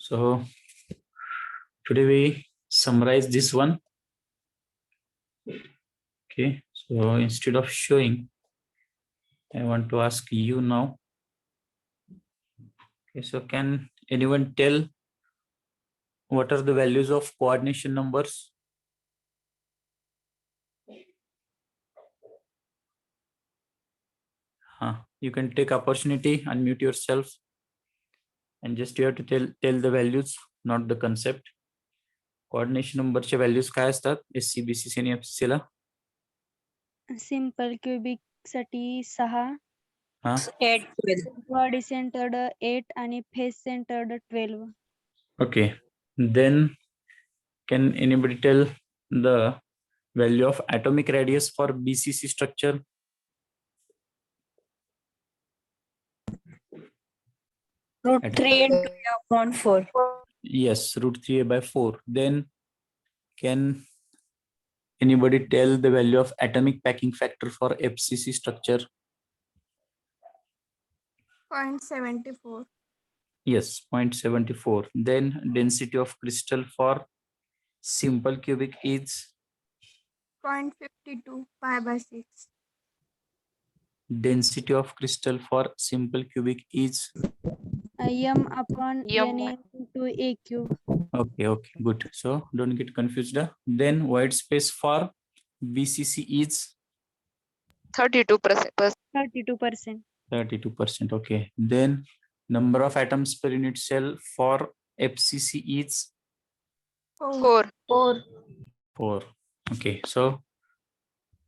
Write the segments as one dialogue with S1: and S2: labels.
S1: So today we summarize this one. Okay, so instead of showing, I want to ask you now. Okay, so can anyone tell what are the values of coordination numbers? You can take opportunity, unmute yourself, and just you have to tell the values, not the concept. Coordination numberचे values काय असतात SC, BCC आणि FCC ला?
S2: Simple cubic साठी 6,
S3: 8, 12.
S2: Body centred 8 आणि face centred 12.
S1: Okay, then can anybody tell the value of atomic radius for BCC structure?
S3: Root 3 into upon 4.
S1: Yes, root 3a/4. Then can anybody tell the value of atomic packing factor for FCC structure?
S4: 0.74.
S1: Yes, 0.74. Then density of crystal for simple cubic is
S4: 0.52 pi/6.
S1: density of crystal for simple cubic is
S2: m upon
S3: M.
S2: n into a cube.
S1: okay, good. So don't get confused. Then white space for BCC is
S3: 32%.
S2: 32%.
S1: 32%. Okay, then number of atoms per unit cell for FCC is
S4: 4.
S1: 4. Okay, so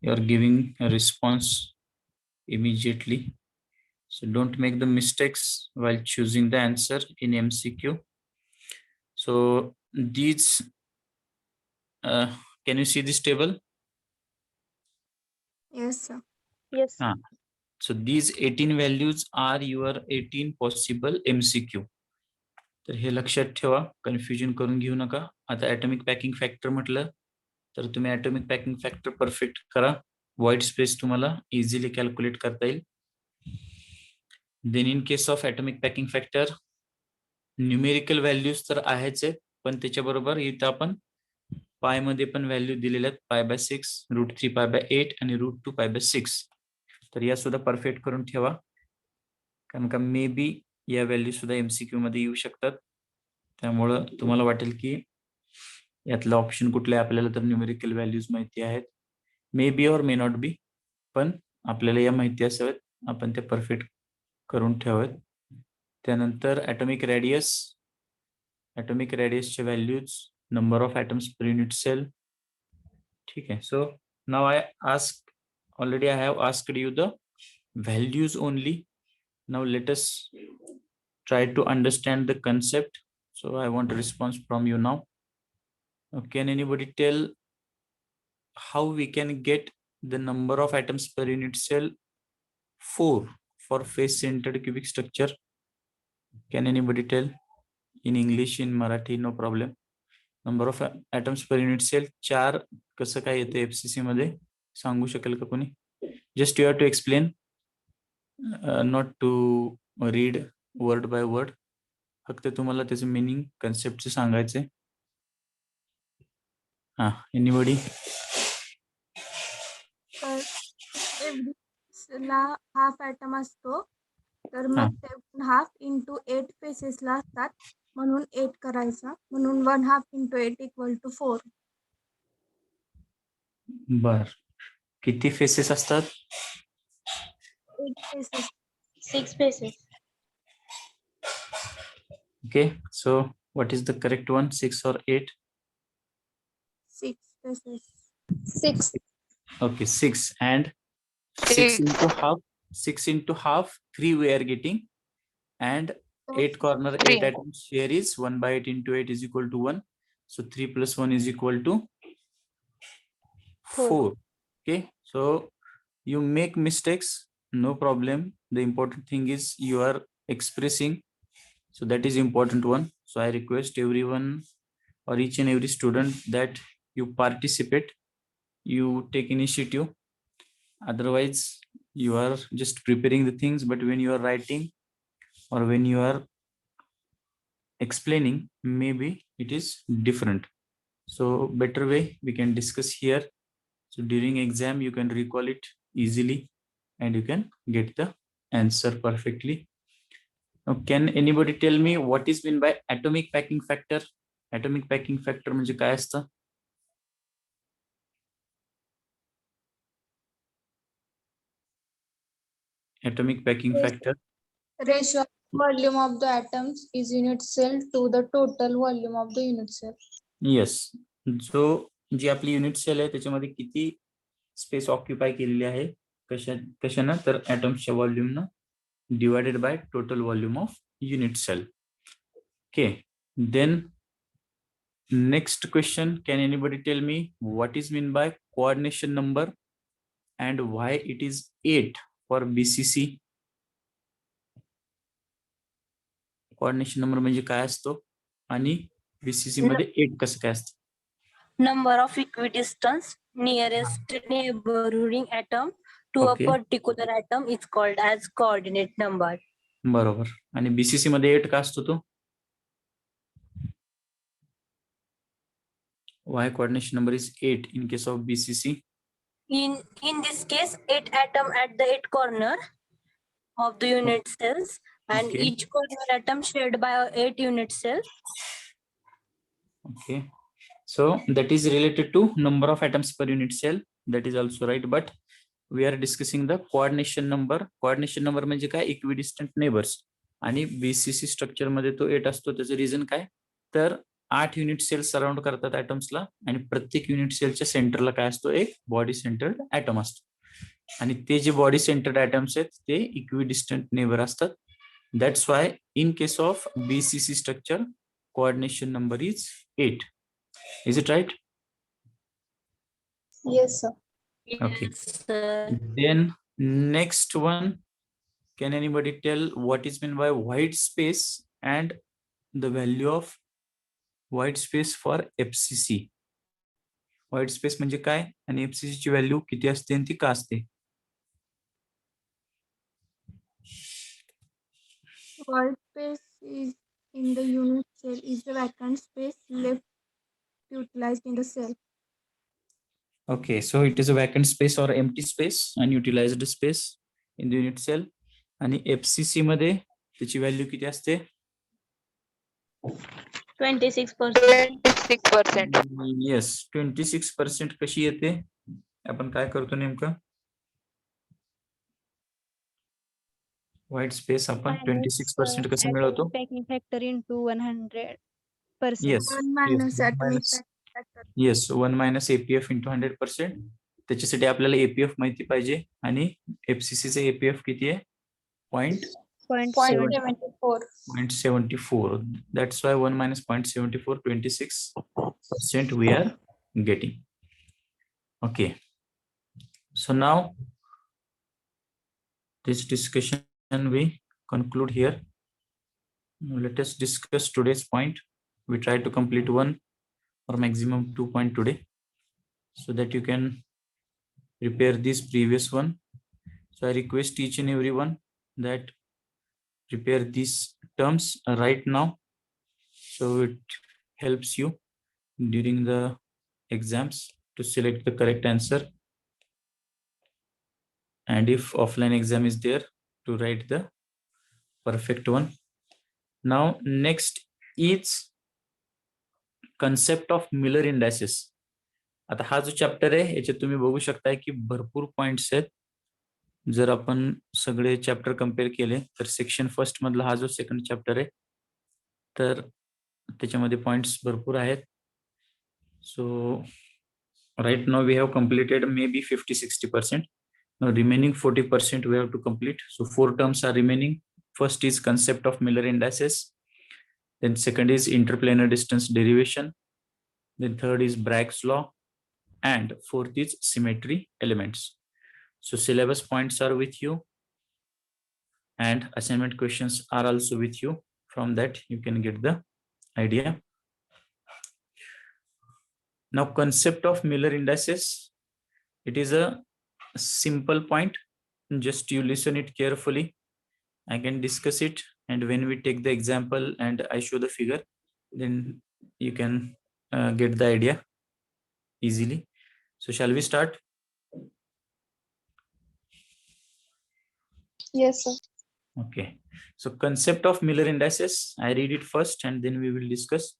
S1: you're giving a response immediately, so don't make the mistakes while choosing the answer in MCQ. So these can you see this table?
S4: Yes, sir.
S2: Yes.
S1: So these 18 values are your 18 possible MCQ. तर हे लक्षात ठेवा, confusion करून घेऊ नका. आता atomic packing factor म्हटलं तर तुम्ही ॲटॉमिक पॅकिंग फॅक्टर परफेक्ट करा. व्हाईट स्पेस तुम्हाला इझिली कॅल्क्युलेट करता येईल. Then in case of atomic packing factor numerical values तर आहेच आहेत, पण त्याच्याबरोबर इथं आपण पाय मध्ये पण व्हॅल्यू दिलेल्या आहेत. π/6, √3 π/8 आणि √2 π/6. तर या सुद्धा परफेक्ट करून ठेवा, कारण का मे बी या व्हॅल्यू सुद्धा MCQ मध्ये येऊ शकतात. त्यामुळं तुम्हाला वाटेल की यातलं ऑप्शन कुठले आपल्याला तर न्यूमेरिकल व्हॅल्यूज माहिती आहेत, मे बी और मे नॉट बी, पण आपल्याला या माहिती असाव्यात, आपण ते परफेक्ट करून ठेवावेत. त्यानंतर ॲटॉमिक रेडियसचे values, number of atoms per unit cell. ठीक आहे. So now I have asked you the values only. Now let us try to understand the concept. So I want a response from you now. Can anybody tell how we can get the number of atoms per unit cell 4 for face centered cubic structure? Can anybody tell in English, in Marathi, no problem. Number of atoms per unit cell 4 कसं काय येते FCC मध्ये, सांगू शकेल का कोणी? Just you have to explain, not to read word by word. फक्त तुम्हाला त्याचं मीनिंग कन्सेप्टचे सांगायचे. एनीबडी?
S4: ला हाफ ॲटम असतो, तर मग ते हाफ इंटू 8 फेसेसला असतात, म्हणून 8 करायचा, म्हणून 1/2 इंटू 8 = 4.
S1: बर, किती फेसेस असतात?
S4: 8 faces.
S3: 6 faces.
S1: Okay, so what is the correct one, 6 or 8?
S4: 6 faces.
S3: 6.
S1: Okay, 6, and 6 into half, 6 into half, 3 we are getting, and 8 corner 8
S3: 3.
S1: atoms here is 1/8 into 8 is equal to 1. So 3 plus 1 is equal to 4. Okay, so you make mistakes, no problem. The important thing is you are expressing, so that is important one. So I request everyone or each and every student that you participate, you take initiative. Otherwise you are just preparing the things, but when you are writing or when you are explaining, maybe it is different. So better way we can discuss here. So during exam, you can recall it easily and you can get the answer perfectly. Now, can anybody tell me what is meant by atomic packing factor? Atomic packing factor म्हणजे काय असतं? Atomic packing
S3: Yes.
S1: factor.
S3: Ratio of volume of the atoms is unit cell to the total volume of the unit cell.
S1: Yes, जो जी आपली unit cell आहे त्याच्यामध्ये किती space occupy केलेली आहे कशानं तर ॲटम्सच्या व्हॉल्यूमनं divided by total volume of unit cell. Okay, then next question, can anybody tell me what is mean by coordination number and why it is 8 for BCC? Coordination number म्हणजे काय असतो आणि BCC मध्ये 8 कसं काय असतं?
S3: Number of equidistance nearest neighboring atom to
S1: Okay.
S3: a particular atom is called as coordinate number.
S1: बरोबर. आणि BCC मध्ये 8 का असतो तो? Why coordination number is 8 in case of BCC?
S3: In this case, 8 atom at the 8 corner of the unit cells, and
S1: Okay.
S3: each corner atom shared by 8 unit cells.
S1: Okay, so that is related to number of atoms per unit cell. That is also right, but we are discussing the coordination number. Coordination number म्हणजे काय? Equidistant neighbours. आणि BCC structure मध्ये तो 8 असतो. त्याचं reason काय? तर 8 unit cell surround करतात ॲटम्सला आणि प्रत्येक युनिट सेलच्या सेंटरला काय असतो? एक बॉडी सेंटर्ड ॲटम असतो. आणि ते जे बॉडी सेंटर्ड ॲटम्स आहेत ते इक्विडिस्टंट नेबर असतात. That's why in case of BCC structure coordination number is 8. Is it right?
S3: Yes, sir.
S1: Okay.
S3: Yes, sir.
S1: Then next one, can anybody tell what is meant by white space and the value of white space for FCC? White space म्हणजे काय आणि FCC ची value किती असते आणि ती का असते?
S4: Void space is in the unit cell is the vacant space left utilized in the cell.
S1: Okay, so it is a vacant space or empty space, unutilized space in the unit cell. आणि FCC मध्ये त्याची value किती असते?
S3: 26%.
S5: 26%.
S1: Yes, 26% कशी येते? आपण काय करतो नेमकं? व्हाईट स्पेस आपण 26% कसं मिळवतो?
S2: Packing factor into 100%.
S1: Yes,
S4: 1 minus atomic factor.
S1: Yes, 1 minus APF into 100%. त्याच्यासाठी आपल्याला APF माहिती पाहिजे आणि FCC चे APF किती आहे?
S3: 0.74.
S1: 0.74. That's why 1 minus 0.74, 26% we are getting. Okay. So now this discussion we conclude here. Now let us discuss today's point. We try to complete 1 or maximum 2 points today so that you can prepare this previous one. So I request each and everyone that prepare these terms right now so it helps you during the exams to select the correct answer, and if offline exam is there to write the perfect one. Now next is concept of Miller indices. आता हा जो chapter आहे याच्यात तुम्ही बघू शकताय की भरपूर पॉइंट्स आहेत. जर आपण सगळे चॅप्टर कम्पेअर केले तर सेक्शन फर्स्ट मधला हा जो सेकंड चॅप्टर आहे तर त्याच्यामध्ये पॉइंट्स भरपूर आहेत. So right now we have completed maybe 50-60%. Now remaining 40% we have to complete. So 4 terms are remaining. First is concept of Miller indices. Then second is interplanar distance derivation. Then third is Bragg's law. And fourth is symmetry elements. So syllabus points are with you. And assignment questions are also with you. From that you can get the idea. Now concept of Miller indices. It is a simple point. Just you listen it carefully. I can discuss it and when we take the example and I show the figure, then you can get the idea easily. So shall we start?
S5: Yes, sir.
S1: Okay, so concept of Miller indices, I read it first and then we will discuss.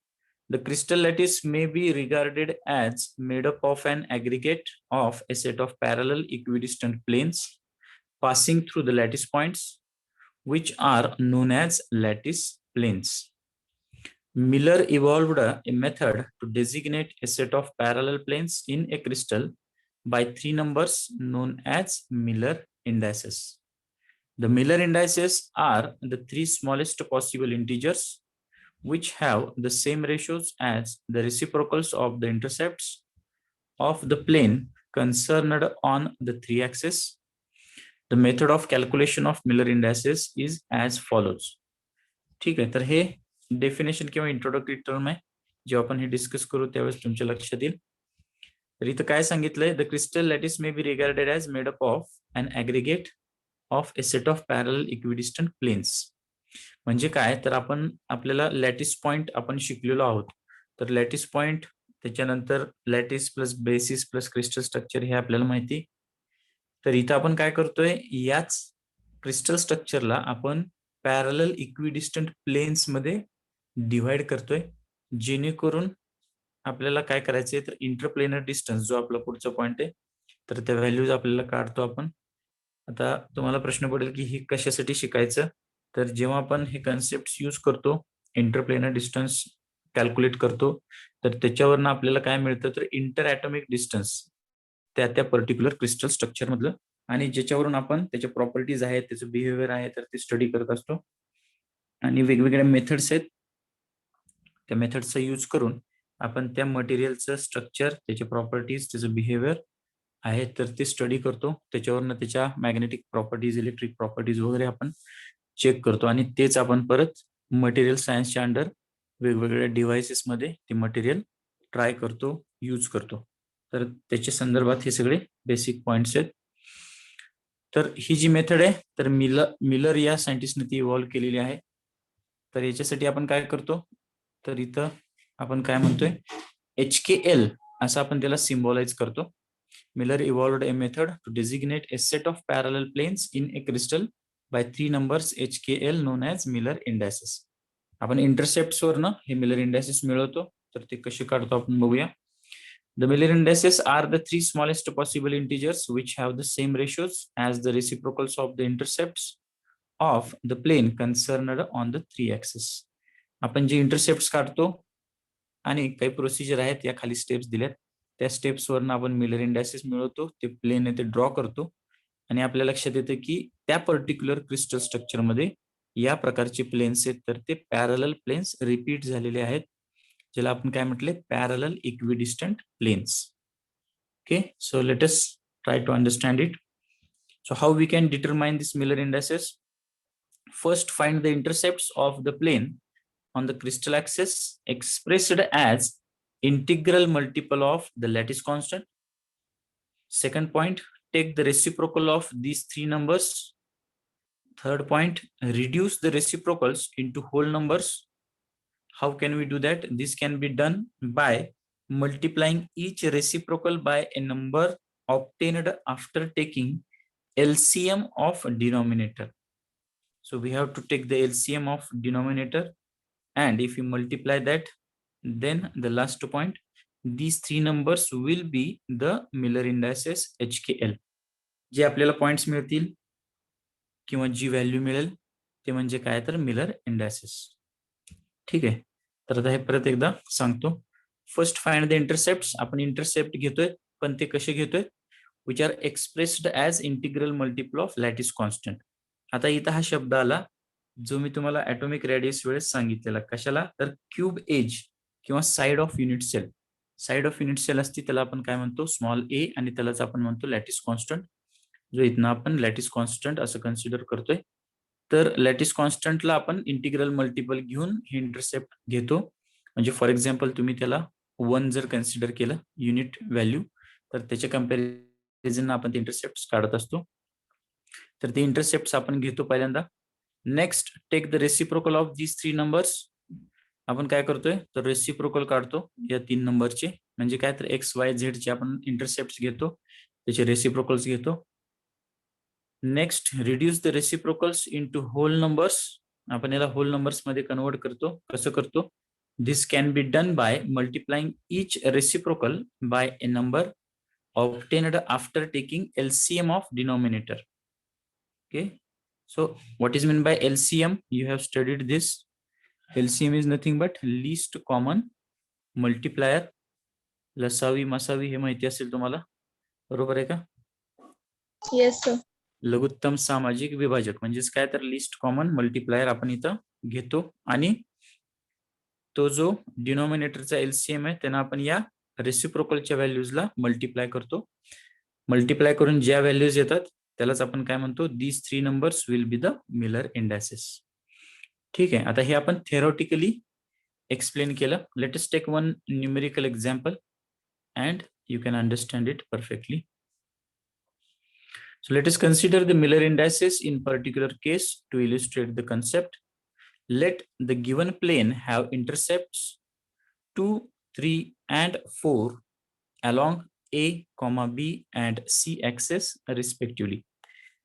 S1: The crystal lattice may be regarded as made up of an aggregate of a set of parallel equidistant planes passing through the lattice points, which are known as lattice planes. Miller evolved a method to designate a set of parallel planes in a crystal by 3 numbers known as Miller indices. The Miller indices are the 3 smallest possible integers which have the same ratios as the reciprocals of the intercepts of the plane concerned on the 3 axes. The method of calculation of Miller indices is as follows. ठीक आहे, तर हे definition किंवा introductory term आहे, जेव्हा आपण हे discuss करू त्यावेळेस तुमच्या लक्षात येईल. तर इथं काय सांगितलंय, the crystal lattice may be regarded as made up of an aggregate of a set of parallel equidistant planes. म्हणजे काय, तर आपण आपल्याला लॅटिस पॉइंट आपण शिकलेलो आहोत. तर लॅटिस पॉइंट, त्याच्यानंतर lattice plus basis plus crystal structure हे आपल्याला माहिती. तर इथं आपण काय करतोय, याच क्रिस्टल स्ट्रक्चरला आपण पॅरलल इक्विडिस्टंट प्लेन्स मध्ये डिव्हाइड करतोय, जेणेकरून आपल्याला काय करायचंय, तर इंटरप्लेनर डिस्टन्स जो आपला पुढचा पॉइंट आहे, तर त्या व्हॅल्यूज आपल्याला काढतो आपण. आता तुम्हाला प्रश्न पडेल की हे कशासाठी शिकायचं, तर जेव्हा आपण हे कन्सेप्ट यूज करतो, इंटरप्लेनर डिस्टन्स कॅल्क्युलेट करतो, तर त्याच्यावरनं आपल्याला काय मिळतं, तर इंटर ॲटॉमिक डिस्टन्स त्या पर्टिक्युलर क्रिस्टल स्ट्रक्चर मधलं, आणि ज्याच्यावरून आपण त्याच्या प्रॉपर्टीज आहेत, त्याचं बिहेवियर आहे, तर ते स्टडी करत असतो. आणि वेगवेगळ्या मेथड्स आहेत, त्या मेथड्सचा यूज करून आपण त्या मटेरियलचं स्ट्रक्चर, त्याचे प्रॉपर्टीज, त्याचं बिहेवियर आहे, तर ते स्टडी करतो. त्याच्यावरनं त्याच्या मॅग्नेटिक प्रॉपर्टीज, इलेक्ट्रिक प्रॉपर्टीज वगैरे आपण चेक करतो, आणि तेच आपण परत मटेरियल सायन्सच्या अंडर वेगवेगळ्या डिव्हाइसेसमध्ये ते मटेरियल ट्राय करतो, यूज करतो. तर त्याच्या संदर्भात हे सगळे बेसिक पॉइंट्स आहेत. तर ही जी मेथड आहे, तर मिलर या सायंटिस्टने ती इव्हॉल्व्ह केलेली आहे. तर याच्यासाठी आपण काय करतो, तर इथं आपण काय म्हणतोय, HKL असं आपण त्याला सिम्बॉलाइज करतो. Miller evolved a method to designate a set of parallel planes in a crystal by 3 numbers HKL known as Miller indices. आपण इंटरसेप्ट्स वरनं हे मिलर इंडायसेस मिळवतो. तर ते कसे काढतो आपण बघूया. The Miller indices are the 3 smallest possible integers which have the same ratios as the reciprocals of the intercepts of the plane concerned on the 3 axes. आपण जे इंटरसेप्ट्स काढतो आणि काही प्रोसिजर आहेत, या खाली स्टेप्स दिल्यात, त्या स्टेप्स वरनं आपण मिलर इंडायसेस मिळवतो, ते प्लेन आहे ते ड्रॉ करतो, आणि आपल्या लक्षात येतं की त्या पर्टिक्युलर क्रिस्टल स्ट्रक्चर मध्ये या प्रकारचे प्लेन्स आहेत, तर ते पॅरलल प्लेन्स रिपीट झालेले आहेत, ज्याला आपण काय म्हटले, parallel equidistant planes. Okay, so let us try to understand it. So how we can determine this Miller indices. First, find the intercepts of the plane on the crystal axis expressed as integral multiple of the lattice constant. Second point, take the reciprocal of these 3 numbers. Third point, reduce the reciprocals into whole numbers. How can we do that? This can be done by multiplying each reciprocal by a number obtained after taking LCM of denominator. So we have to take the LCM of denominator, and if you multiply that, then the last point, these 3 numbers will be the Miller indices HKL. जे आपल्याला points मिळतील किंवा जी value मिळेल ते म्हणजे काय, तर Miller indices. ठीक आहे, तर आता हे परत एकदा सांगतो. First, find the intercepts. आपण इंटरसेप्ट घेतोय, पण ते कसे घेतोय, which are expressed as integral multiple of lattice constant. आता इथं हा शब्द आला जो मी तुम्हाला ॲटॉमिक रेडियस वेळेस सांगितलेला. कशाला, तर क्यूब एज किंवा side of unit cell. Side of unit cell असते त्याला आपण काय म्हणतो, स्मॉल ए, आणि त्यालाच आपण म्हणतो लॅटिस कॉन्स्टंट, जो इथनं आपण लॅटिस कॉन्स्टंट असं कन्सिडर करतोय. तर लॅटिस कॉन्स्टंटला आपण इंटिग्रल मल्टिपल घेऊन हे इंटरसेप्ट घेतो. म्हणजे फॉर एक्झाम्पल तुम्ही त्याला 1 जर कन्सिडर केलं युनिट व्हॅल्यू, तर त्याच्या कम्पॅरिझन आपण ते इंटरसेप्ट काढत असतो. तर ते इंटरसेप्ट आपण घेतो पहिल्यांदा. Next take the reciprocal of these 3 numbers. आपण काय करतोय तर रेसिप्रोकल काढतो या 3 नंबरचे. म्हणजे काय तर एक्स वाय झेड चे आपण इंटरसेप्ट घेतो, त्याचे रेसिप्रोकल्स घेतो. Next reduce the reciprocals into whole numbers. आपण याला होल नंबर्स मध्ये कन्वर्ट करतो. कसं करतो? This can be done by multiplying each reciprocal by a number obtained after taking LCM of denominator. Okay, so what is meant by LCM? You have studied this. LCM is nothing but least common multiplier. लसावी मसावी हे माहिती असेल तुम्हाला, बरोबर आहे का?
S4: Yes sir.
S1: लघुत्तम सामाजिक विभाजक म्हणजेच काय तर लिस्ट कॉमन मल्टिप्लायर आपण इथं घेतो आणि तो जो डिनॉमिनेटरचा LCM आहे त्यांना आपण या रेसिप्रोकलच्या व्हॅल्यूजला मल्टिप्लाय करतो. मल्टिप्लाय करून ज्या व्हॅल्यूज येतात त्यालाच आपण काय म्हणतो, these 3 numbers will be the Miller indices. ठीक आहे, आता हे आपण थेरॉटिकली एक्सप्लेन केलं. Let us take one numerical example and you can understand it perfectly. So let us consider the Miller indices in particular case to illustrate the concept. Let the given plane have intercepts 2, 3 and 4 along A, B and C axis respectively.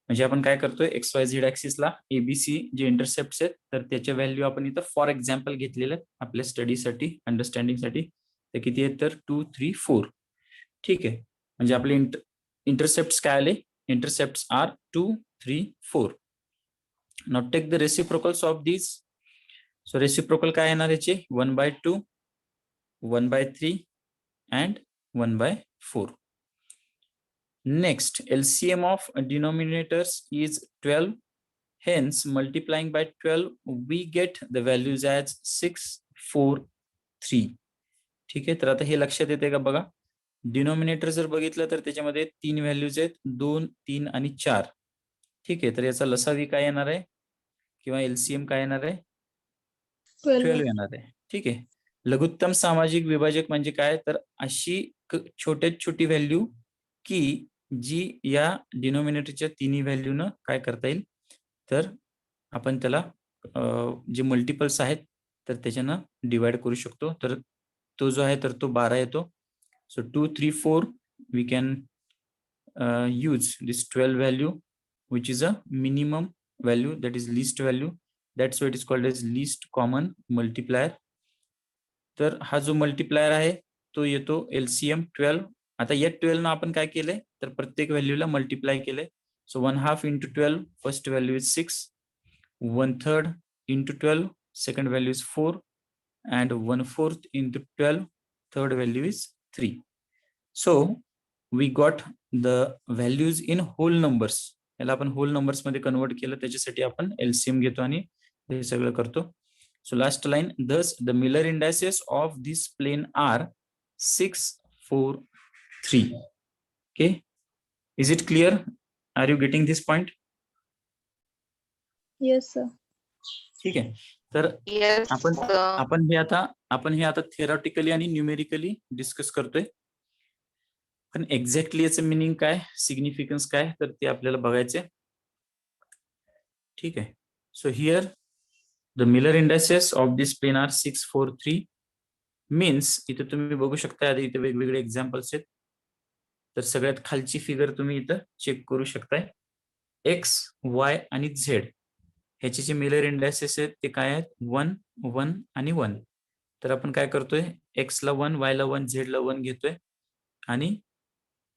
S1: म्हणजे आपण काय करतोय, XYZ ऍक्सिसला ABC जे intercepts आहेत तर त्याच्या value आपण इथं for example घेतलेले आहेत आपल्या स्टडीसाठी, अंडरस्टँडिंगसाठी. ते किती आहेत तर 2, 3, 4. ठीक आहे, म्हणजे आपले इंटरसेप्ट्स काय आले? Intercepts are 2, 3, 4. Now take the reciprocals of these. So reciprocal काय येणार याचे? 1/2, 1/3 and 1/4. Next, LCM of denominators is 12. Hence, multiplying by 12, we get the values as 6, 4, 3. ठीक आहे, तर आता हे लक्षात येते का बघा? डिनॉमिनेटर जर बघितलं तर त्याच्यामध्ये 3 व्हॅल्यूज आहेत, 2, 3 आणि 4. ठीक आहे, तर याचा लसावी काय येणार आहे किंवा LCM काय येणार आहे? 12 येणार आहे. ठीक आहे, लघुत्तम सामाजिक विभाजक म्हणजे काय तर अशी छोट्यात छोटी व्हॅल्यू की जी या डिनॉमिनेटरच्या तिन्ही व्हॅल्यूनं काय करता येईल तर आपण त्याला जे मल्टिपल्स आहेत तर त्याच्यानं डिवाइड करू शकतो. तर तो जो आहे तर तो 12 येतो. So 2, 3, 4, we can use this 12 value, which is a minimum value, that is least value. That's why it is called as least common multiplier. तर हा जो मल्टिप्लायर आहे तो येतो LCM 12. आता या 12 ना आपण काय केलंय तर प्रत्येक व्हॅल्यूला मल्टिप्लाय केलंय. सो 1/2 into 12, first value is 6. 1/3 into 12, second value is 4, and 1/4 into 12, third value is 3. So we got the values in whole numbers. याला आपण होल नंबर्स मध्ये कन्वर्ट केलं, त्याच्यासाठी आपण LCM घेतो आणि हे सगळं करतो. So last line, thus the Miller indices of this plane are 6, 4, 3. Okay, is it clear? Are you getting this point?
S2: Yes sir.
S1: ठीक आहे, तर आपण हे आता थेरॉटिकली आणि न्यूमेरिकली डिस्कस करतोय. पण एक्झॅक्टली याचं मिनिंग काय, सिग्निफिकन्स काय तर ते आपल्याला बघायचे. ठीक आहे, so here the Miller indices of this plane are 6, 4, 3 means इथे तुम्ही बघू शकता आधी इथे वेगवेगळे एक्झाम्पल्स आहेत. तर सगळ्यात खालची फिगर तुम्ही इथं चेक करू शकताय. एक्स, वाय आणि झेड ह्याचे जे मिलर इंडायसेस आहेत ते काय आहेत? 1, 1 आणि 1. तर आपण काय करतोय, एक्स ला 1, वाय ला 1, झेड ला 1 घेतोय आणि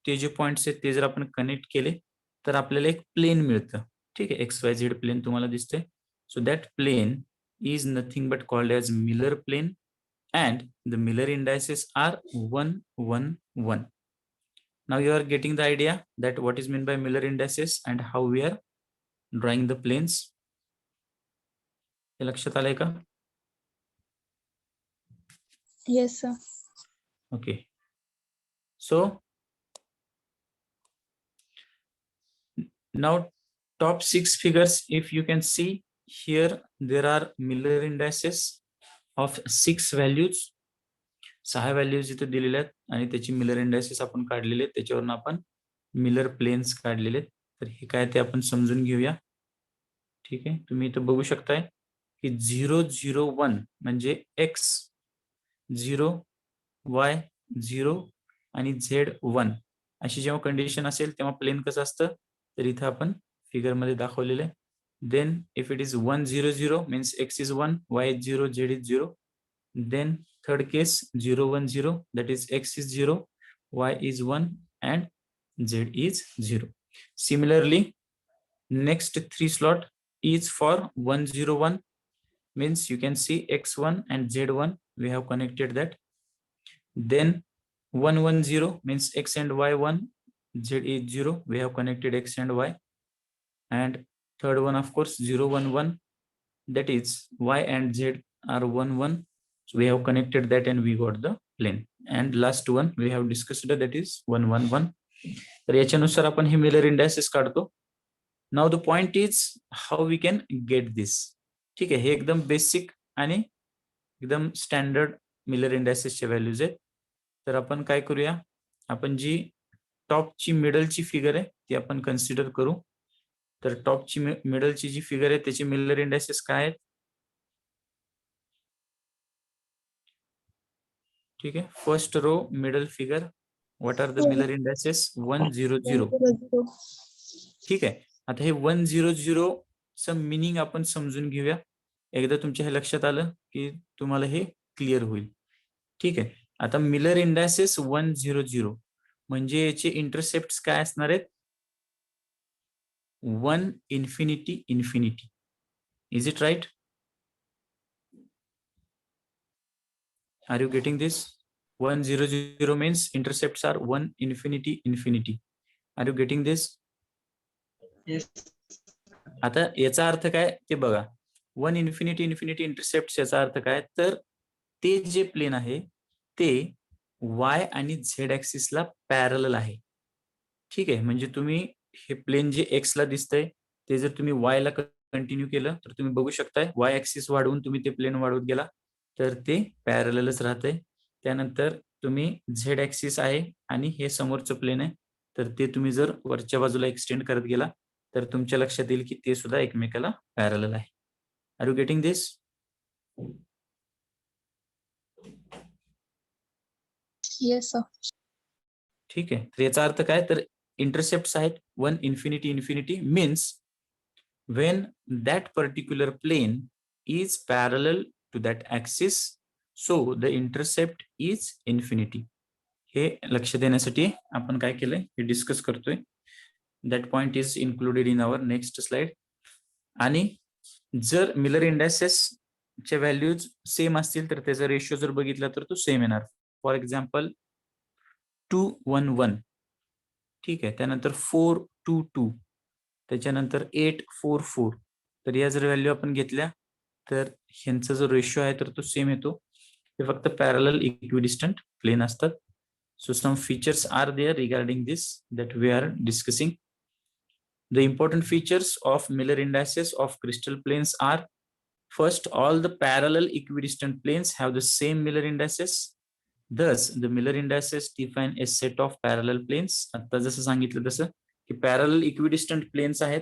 S1: ते जे पॉइंट्स आहेत ते जर आपण कनेक्ट केले तर आपल्याला एक प्लेन मिळतं. ठीक आहे, XYZ प्लेन तुम्हाला दिसतंय. So that plane is nothing but called as Miller plane and the Miller indices are 1, 1, 1. Now you are getting the idea that what is meant by Miller indices and how we are drawing the planes. हे लक्षात आलंय का?
S2: Yes sir.
S1: Okay. So now top 6 figures, if you can see here, there are Miller indices of 6 values. 6 values इथे दिलेल्या आहेत आणि त्याची Miller indices आपण काढलेले आहेत, त्याच्यावरून आपण मिलर प्लेन्स काढलेले आहेत. तर हे काय ते आपण समजून घेऊया. ठीक आहे, तुम्ही इथं बघू शकताय की 0 0 1 म्हणजे x 0 y 0 आणि z 1 अशी जेव्हा कंडिशन असेल तेव्हा प्लेन कसं असतं, तर इथं आपण फिगर मध्ये दाखवलेलं आहे. Then if it is 1 0 0 means x is 1, y is 0, z is 0. Then third case 0 1 0, that is x is 0, y is 1 and z is 0. Similarly, next three slot is for 1 0 1, means you can see x1 and z1 we have connected that. Then 1 1 0 means x and y 1, z is 0, we have connected x and y. And third one of course 0 1 1, that is y and z are 1 1, so we have connected that and we got the plane. And last one we have discussed, that is 1 1 1. तर याच्यानुसार आपण हे Miller indices काढतो. Now the point is how we can get this. ठीक आहे, हे एकदम basic आणि एकदम स्टँडर्ड मिलर इंडायसेसचे व्हॅल्यूज आहेत. तर आपण काय करूया, आपण जी टॉपची मिडलची फिगर आहे ती आपण कन्सिडर करू. तर टॉपची मिडलची जी फिगर आहे त्याची मिलर इंडायसेस काय आहेत. ठीक आहे, first row middle figure, what are the Miller indices 1 0 0. ठीक आहे, आता हे 1 0 0 च मिनिंग आपण समजून घेऊया. एकदा तुमच्या हे लक्षात आलं की तुम्हाला हे क्लिअर होईल. ठीक आहे, आता मिलर इंडायसेस 1 0 0 म्हणजे याचे इंटरसेप्ट काय असणार आहेत. 1 infinity infinity. Is it right? Are you getting this? 1 0 0 means intercepts are 1 infinity infinity. Are you getting this?
S5: Yes.
S1: आता याचा अर्थ काय ते बघा. 1 इन्फिनिटी इन्फिनिटी इंटरसेप्ट याचा अर्थ काय, तर ते जे प्लेन आहे ते y आणि z ऍक्सिसला पॅरलल आहे. ठीक आहे, म्हणजे तुम्ही हे प्लेन जे x ला दिसतंय ते जर तुम्ही y ला कंटिन्यू केलं तर तुम्ही बघू शकताय y ऍक्सिस वाढवून तुम्ही ते प्लेन वाढवत गेला तर ते पॅरललच राहतंय. त्यानंतर तुम्ही झेड ऍक्सिस आहे आणि हे समोरचं प्लेन आहे, तर ते तुम्ही जर वरच्या बाजूला एक्सटेंड करत गेला तर तुमच्या लक्षात येईल की ते सुद्धा एकमेकाला पॅरलल आहे. Are you getting this?
S5: Yes, sir.
S1: ठीक आहे, तर याचा अर्थ काय, तर इंटरसेप्ट आहेत 1 infinity infinity means when that particular plane is parallel to that axis, so the intercept is infinity. हे लक्ष देण्यासाठी आपण काय केलंय हे डिस्कस करतोय. That point is included in our next slide. आणि जर मिलर इंडायसेस चे व्हॅल्यूज सेम असतील तर त्याचा रेशिओ जर बघितला तर तो सेम येणार. For example 2 1 1. ठीक आहे, त्यानंतर 4 2 2, त्याच्यानंतर 8 4 4. तर या जर व्हॅल्यू आपण घेतल्या तर ह्यांचा जो रेशिओ आहे तर तो सेम येतो. हे फक्त पॅरलल इक्विडिस्टंट प्लेन असतात. So some features are there regarding this that we are discussing. The important features of Miller indices of crystal planes are: first, all the parallel equidistant planes have the same Miller indices. Thus, the Miller indices define a set of parallel planes. आता जसं सांगितलं तसं की parallel equidistant planes आहेत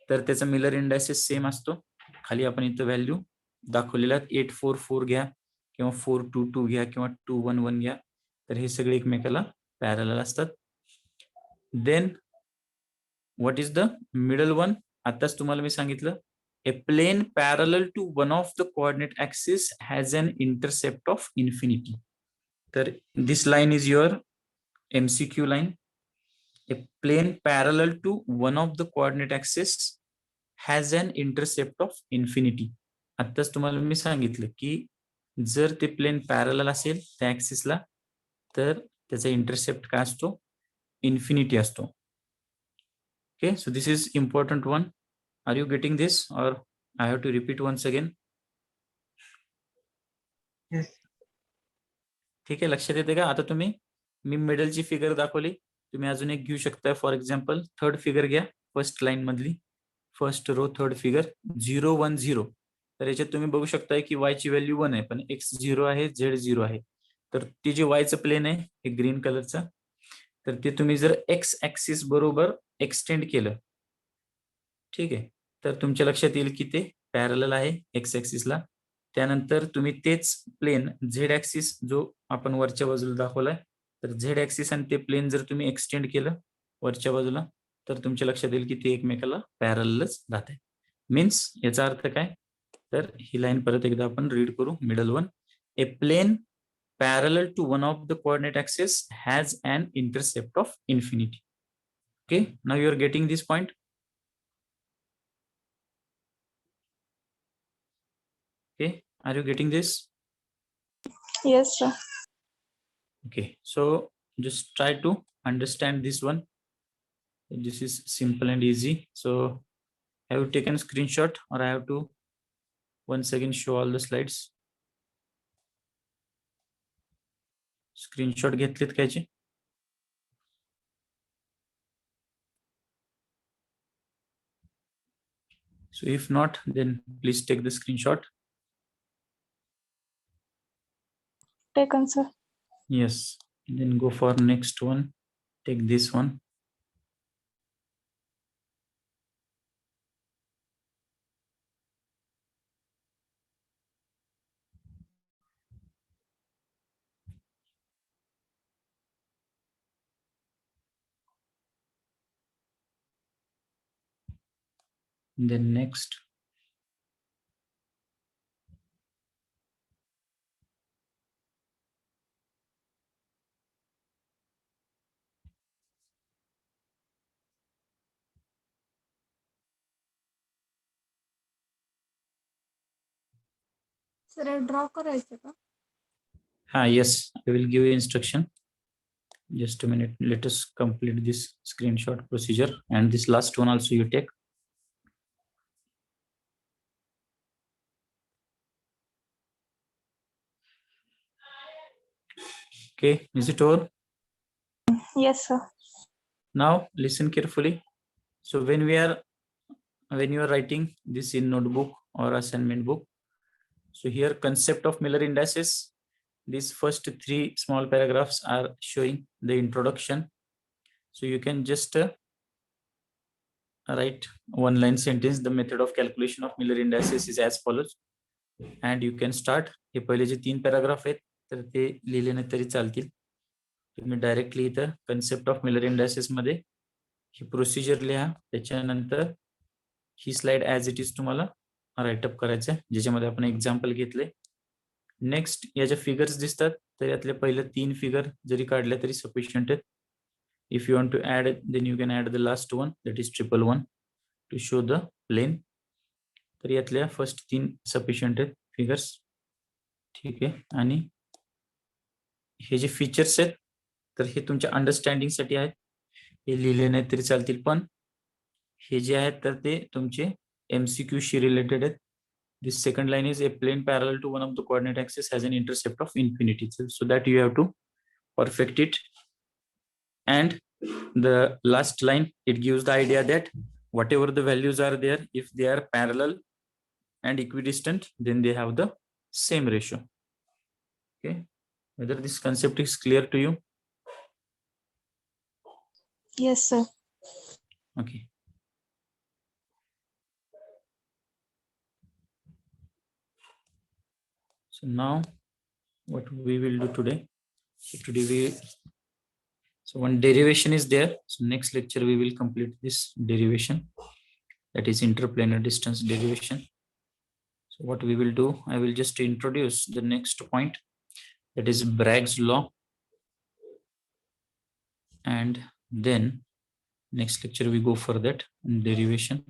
S1: तर त्याचा Miller indices same असतो. खाली आपण इथं व्हॅल्यू दाखवलेल्या 8 4 4 घ्या किंवा 4 2 2 घ्या किंवा 2 1 1 घ्या, तर हे सगळे एकमेकाला पॅरलल असतात. Then what is the middle one? आताच तुम्हाला मी सांगितलं, a plane parallel to one of the coordinate axis has an intercept of infinity. तर this line is your MCQ line. A plane parallel to one of the coordinate axis has an intercept of infinity. आताच तुम्हाला मी सांगितलं की जर ते plane parallel असेल त्या ऍक्सिसला तर त्याचा इंटरसेप्ट काय असतो, इन्फिनिटी असतो. Okay, so this is important one. Are you getting this or I have to repeat once again?
S5: Yes.
S1: ठीक आहे, लक्षात येते का? आता तुम्ही मी मिडलची फिगर दाखवली, तुम्ही अजून एक घेऊ शकता. फॉर एक्झाम्पल थर्ड फिगर घ्या, फर्स्ट लाईन मधली फर्स्ट रो थर्ड फिगर 0 1 0. तर याच्यात तुम्ही बघू शकताय की y ची व्हॅल्यू 1 आहे पण x 0 आहे, z 0 आहे. तर ते जे y चं प्लेन आहे हे ग्रीन कलरचं, तर ते तुम्ही जर x ऍक्सिस बरोबर एक्सटेंड केलं, ठीक आहे, तर तुमच्या लक्षात येईल की ते पॅरलल आहे एक्स ऍक्सिसला. त्यानंतर तुम्ही तेच प्लेन झेड ऍक्सिस जो आपण वरच्या बाजूला दाखवलाय, तर झेड ऍक्सिस आणि ते प्लेन जर तुम्ही एक्सटेंड केलं वरच्या बाजूला, तर तुमच्या लक्षात येईल की ते एकमेकाला पॅरलच राहत आहे. मीन्स याचा अर्थ काय, तर ही लाईन परत एकदा आपण रीड करू. Middle one, a plane parallel to one of the coordinate axis has an intercept of infinity. Okay, now you are getting this point. Okay, are you getting this?
S5: Yes, sir.
S1: Okay, so just try to understand this one. This is simple and easy. So have you taken a screenshot, or I have to once again show all the slides? Screenshot घेतलेत का याचे? So if not, then please take the screenshot.
S5: Taken, sir.
S1: Yes, then go for next one. Take this one. Then next.
S4: Sir draw करायचं का?
S1: Yes, I will give you instruction. Just a minute. Let us complete this screenshot procedure, and this last one also you take. Okay, is it over?
S5: Yes, sir.
S1: Now listen carefully. So when you are writing this in notebook or assignment book, so here concept of Miller indices, these first three small paragraphs are showing the introduction. So you can just write one line sentence. The method of calculation of Miller indices is as follows, and you can start. हे पहिले जे 3 paragraph आहेत तर ते लिहिले नाही तरी चालतील. तुम्ही directly इथं कन्सेप्ट ऑफ मिलर इंडायसेस मध्ये ही प्रोसिजर लिहा. त्याच्यानंतर ही स्लाइड ऍज इट इज तुम्हाला राईटअप करायचं आहे, ज्याच्यामध्ये आपण एक्झाम्पल घेतले. नेक्स्ट याच्या फिगर्स दिसतात, तर यातले पहिले 3 फिगर जरी काढले तरी सफिशियंट आहेत. If you want to add then you can add the last one, that is 111 to show the plane. तर यातल्या फर्स्ट 3 सफिशियंट आहेत फिगर्स. ठीक आहे, आणि हे जे फीचर्स आहेत तर हे तुमच्या अंडरस्टँडिंग साठी आहेत. हे लिहिले नाही तरी चालतील, पण हे जे आहेत तर ते तुमचे MCQ शी रिलेटेड आहेत. This second line is a plane parallel to one of the coordinate axis has an intercept of infinity. So that you have to perfect it. And the last line, it gives the idea that whatever the values are there, if they are parallel and equidistant, then they have the same ratio. Okay, whether this concept is clear to you?
S5: Yes, sir.
S1: Okay. So now what we will do today, so one derivation is there. So next lecture we will complete this derivation, that is interplanar distance derivation. So what we will do, I will just introduce the next point, that is Bragg's law, and then next lecture we go for that derivation.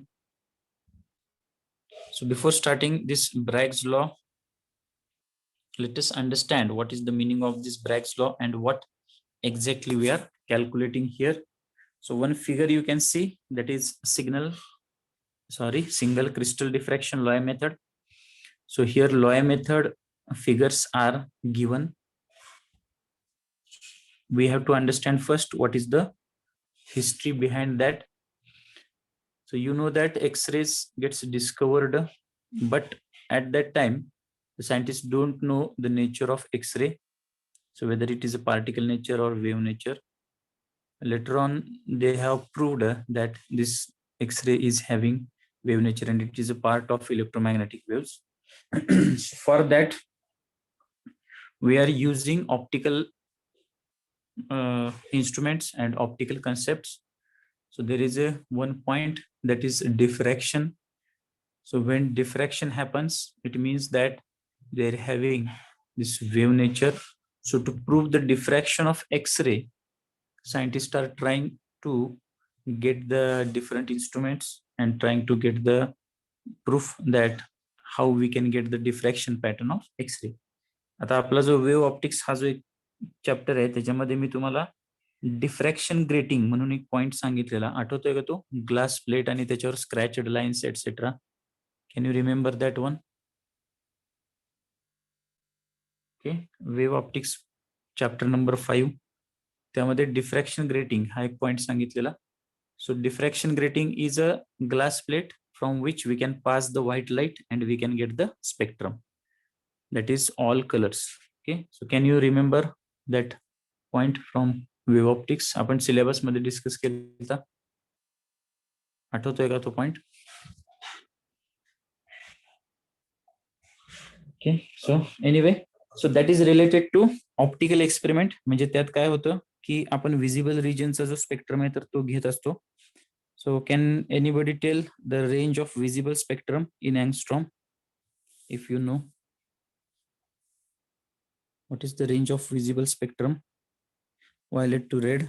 S1: So before starting this Bragg's law, let us understand what is the meaning of this Bragg's law and what exactly we are calculating here. So one figure you can see, that is single crystal diffraction Loy method. So here Loy method figures are given. We have to understand first what is the history behind that. So you know that X-rays gets discovered, but at that time the scientists don't know the nature of X-ray. So whether it is a particle nature or wave nature. Later on they have proved that this X-ray is having wave nature, and it is a part of electromagnetic waves. For that, we are using optical instruments and optical concepts. So there is a one point, that is diffraction. So when diffraction happens, it means that they're having this wave nature. So to prove the diffraction of X-ray, scientists are trying to get the different instruments and trying to get the proof that how we can get the diffraction pattern of X-ray. आता आपला जो wave optics हा जो एक chapter आहे त्याच्यामध्ये मी तुम्हाला diffraction grating म्हणून एक पॉइंट सांगितलेला, आठवतोय का तो? ग्लास प्लेट आणि त्याच्यावर scratched lines etcetera. Can you remember that one? Okay, wave optics chapter number 5, त्यामध्ये डिफ्रॅक्शन ग्रेटिंग हा एक पॉइंट सांगितलेला. So diffraction grating is a glass plate from which we can pass the white light and we can get the spectrum, that is all colors. Okay, so can you remember that point from wave optics? आपण syllabus मध्ये discuss केला, आठवतोय का तो point? Okay, so anyway, so that is related to optical experiment. म्हणजे त्यात काय होतं की आपण विजिबल रिजनचा जो स्पेक्ट्रम आहे तर तो घेत असतो. So can anybody tell the range of visible spectrum in angstrom, if you know? What is the range of visible spectrum, violet to red?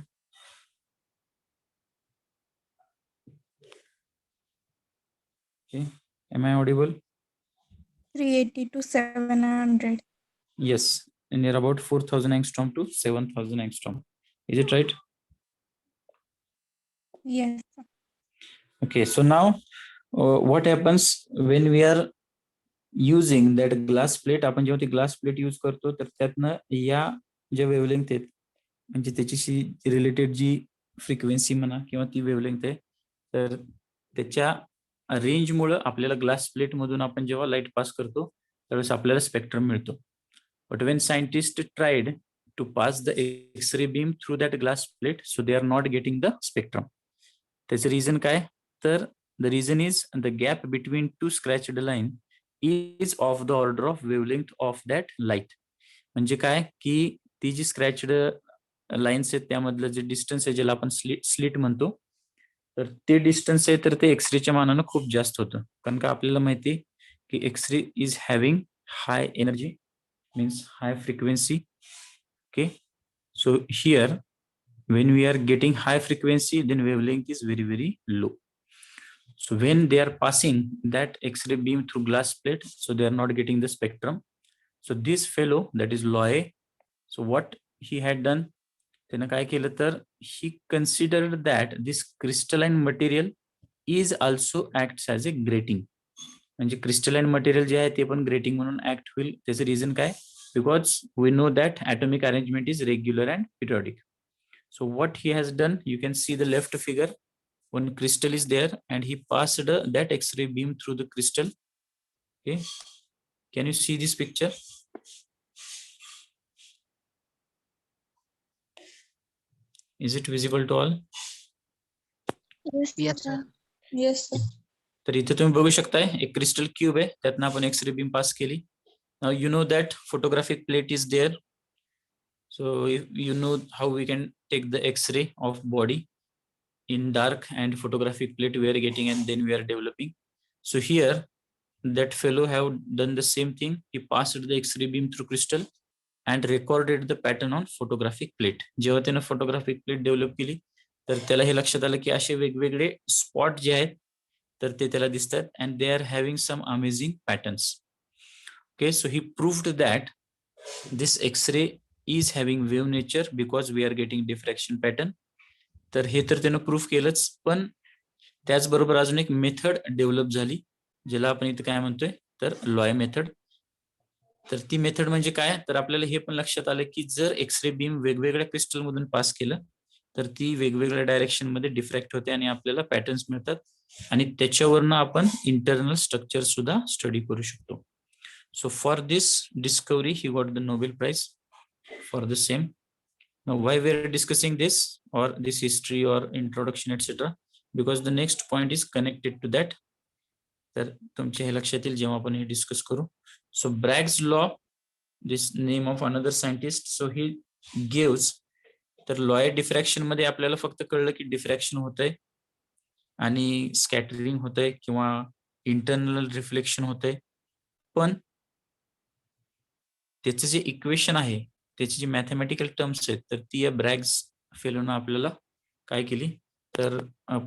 S1: Okay, am I audible?
S4: 380 to 700.
S1: Yes, near about 4,000 angstrom to 7,000 angstrom. Is it right?
S4: Yes.
S1: Okay, so now what happens when we are using that glass plate? आपण जेव्हा ती glass plate use करतो तर त्यातनं या ज्या wavelength आहेत म्हणजे त्याच्याशी रिलेटेड जी फ्रिक्वेन्सी म्हणा किंवा ती वेव्हलेंथ आहे, तर त्याच्या रेंजमुळे आपल्याला ग्लास प्लेट मधून आपण जेव्हा लाईट पास करतो त्यावेळेस आपल्याला स्पेक्ट्रम मिळतो. But when scientist tried to pass the X-ray beam through that glass plate, so they are not getting the spectrum. त्याचं रिझन काय? तर the reason is the gap between two scratched line is of the order of wavelength of that light. म्हणजे काय की ती जी स्क्रॅचड lines आहेत त्यामधलं जे distance आहे ज्याला आपण स्लिट म्हणतो, तर ते डिस्टन्स आहे तर ते एक्सरेच्या मानानं खूप जास्त होतं. कारण का आपल्याला माहिती आहे की X-ray is having high energy, means high frequency. Okay, so here when we are getting high frequency, then wavelength is very, very low. So when they are passing that X-ray beam through glass plate, so they are not getting the spectrum. So this fellow, that is Loy, so what he had done, त्यानं काय केलं तर he considered that this crystalline material is also acts as a grating. म्हणजे crystalline material जे आहे ते पण grating म्हणून act होईल. त्याचं रिझन काय? Because we know that atomic arrangement is regular and periodic. So what he has done, you can see the left figure, one crystal is there and he passed that X-ray beam through the crystal. Okay, can you see this picture? Is it visible to all?
S5: Yes, sir. Yes, sir.
S1: तर इथे तुम्ही बघू शकताय एक crystal cube आहे, त्यातनं आपण x ray beam पास केली. Now you know that photographic plate is there. So you know how we can take the X-ray of body in dark, and photographic plate we are getting and then we are developing. So here that fellow have done the same thing. He passed the X-ray beam through crystal and recorded the pattern on photographic plate. जेव्हा त्यानं photographic plate develop केली तर त्याला हे लक्षात आलं की असे वेगवेगळे स्पॉट जे आहेत तर ते त्याला दिसतात and they are having some amazing patterns. Okay, so he proved that this X-ray is having wave nature because we are getting diffraction pattern. तर हे तर त्यानं प्रूफ केलंच, पण त्याचबरोबर अजून एक मेथड डेव्हलप झाली ज्याला आपण इथे काय म्हणतोय तर लॉय मेथड. तर ती मेथड म्हणजे काय? तर आपल्याला हे पण लक्षात आलं की जर एक्सरे बीम वेगवेगळ्या क्रिस्टल मधून पास केलं तर ती वेगवेगळ्या डायरेक्शन मध्ये डिफ्रॅक्ट होते आणि आपल्याला पॅटर्न्स मिळतात आणि त्याच्यावरनं आपण इंटरनल स्ट्रक्चर सुद्धा स्टडी करू शकतो. So for this discovery, he got the Nobel Prize for the same. Now, why we are discussing this or this history or introduction, etc.? Because the next point is connected to that. तर तुमच्या हे लक्षात येईल जेव्हा आपण हे discuss करू. So Bragg's law, this name of another scientist, so he gives. तर लॉयर डिफ्रॅक्शन मध्ये आपल्याला फक्त कळलं की डिफ्रॅक्शन होतंय आणि स्कॅटरिंग होतंय किंवा इंटरनल रिफ्लेक्शन होतंय, पण त्याचं जे इक्वेशन आहे, त्याची जी मॅथमॅटिकल टर्म्स आहेत, तर ती या ब्रॅग्स फेलोनं आपल्याला काय केली, तर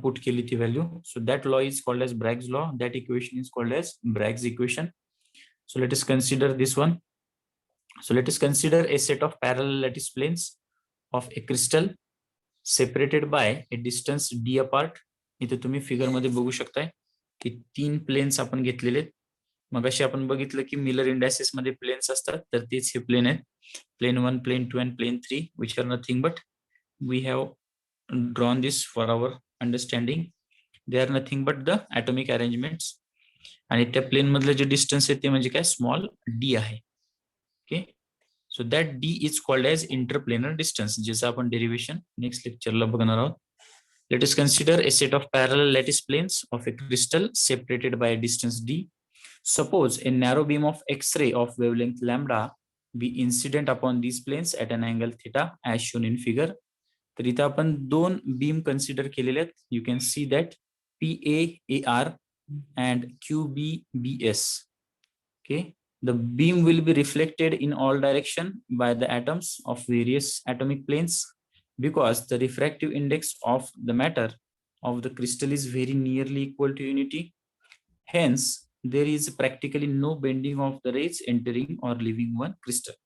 S1: पुट केली ती value. So that law is called as Bragg's law, that equation is called as Bragg's equation. So let us consider this one. So let us consider a set of parallel lattice planes of a crystal separated by a distance d apart. इथे तुम्ही figure मध्ये बघू शकताय की 3 planes आपण घेतलेले आहेत. मगाशी आपण बघितलं की मिलर इंडायसिस मध्ये प्लेन्स असतात, तर तेच हे प्लेन आहेत. Plane 1, plane 2 and plane 3, which are nothing but we have drawn this for our understanding. They are nothing but the atomic arrangements. आणि त्या प्लेन मधलं जे डिस्टन्स आहे ते म्हणजे काय, स्मॉल डी आहे. Okay, so that D is called as interplanar distance, ज्याचं आपण डेरिवेशन नेक्स्ट लेक्चरला बघणार आहोत. Let us consider a set of parallel lattice planes of a crystal separated by distance D. Suppose a narrow beam of X-ray of wavelength lambda be incident upon these planes at an angle theta as shown in figure. तर इथं आपण 2 beam consider केलेले आहेत. You can see that PAAR and QBBS. Okay, the beam will be reflected in all direction by the atoms of various atomic planes because the refractive index of the matter of the crystal is very nearly equal to unity. Hence, there is practically no bending of the rays entering or leaving one crystal.